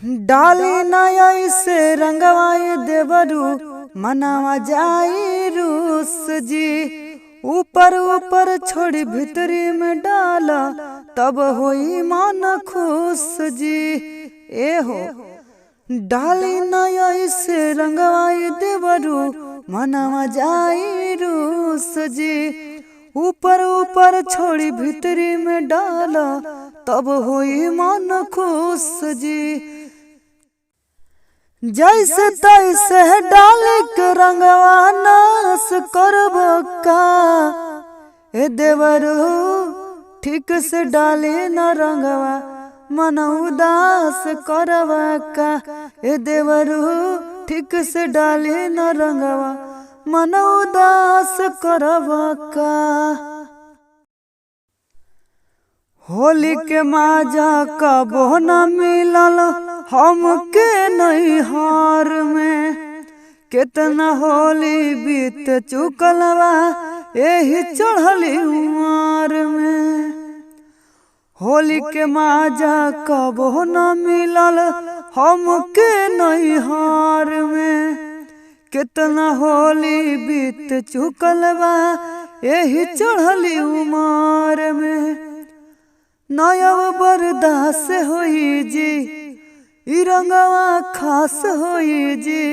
डाली नया से रंगवाए देवरू मनावा जाई रूस जी। ऊपर ऊपर छोड़ी भीतरी में डाला तब होई मन खुश जी। ए हो डाली नया से रंगवाए देवरू मनावा जाई रूस जी। ऊपर ऊपर छोड़ी भीतरी में डाला तब होई मन खुश जी। जैसे तैसे डाल के रंगवा नाश करब का ए देवरू ठीक से डाली न रंगवा मन उदास करब का ए देवरू ठीक से डाली न रंगवा मन उदास करब का। होली के माजा कबो न मिलल हमके नैहर में। कितना होली बीत चुकल बा यही चढ़ली उमर में। होली के माजा कबो न मिलल हमके नैहर में। कितना होली बीत चुकल बा यही चढ़ली उमर में। नयब बर्दास होई जी ई रंगवा खास होई जी।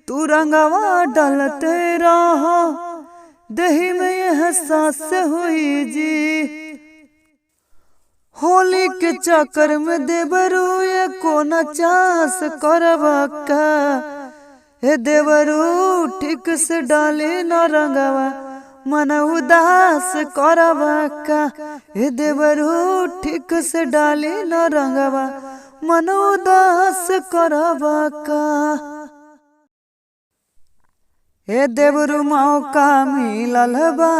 तू रंगवा डलते रह दही में एहसास होई जी। होली के चक्कर में देवरू ये कोना चास करब का हे देवरू ठीक से डाली न रंगवा मन उदास करब का हे देवरू ठीक से डाली न रंगवा मन उदास करब का। हे देवरू मौका मिलल बा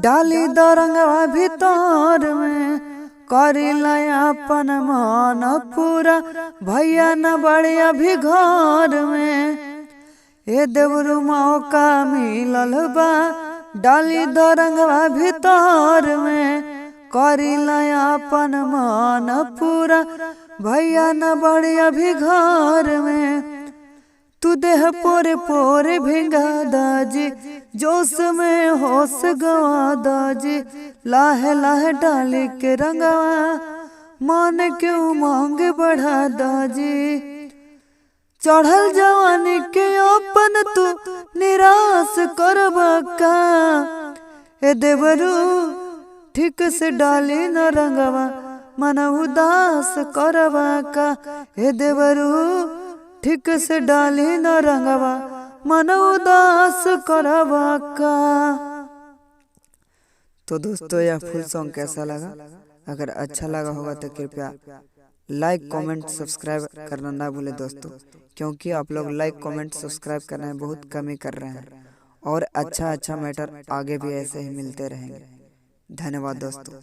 डाली द रंगवा भीतर में। करी अपन मन पूरा भैया न बड़े अभी घर में। हे देवरू मौका मिलल बा डाली द रंगवा भीतर में। करी अपन मन पूरा भैया न बड़े अभी घर में। तू देह पोरे पोरे भिंगा दाजी जोश में होश गवा दाजी। लाहे लाहे डाली के रंगवा मन के उमंग बढ़ा दाजी। चढ़ल जवानी के अपन तू निराश करब का ए देवरू ठीक से डाली न रंगवा मन उदास करब का ए देवरू ठीक से डाली न रंगवा मन उदास करब का। तो दोस्तों यह फुल सॉन्ग कैसा लगा? अगर अच्छा लगा होगा तो कृपया लाइक कमेंट सब्सक्राइब करना ना भूलें दोस्तों, क्योंकि आप लोग लाइक कमेंट सब्सक्राइब करना है बहुत कमी कर रहे हैं। और अच्छा मैटर आगे भी ऐसे ही मिलते रहेंगे। धन्यवाद दोस्तों।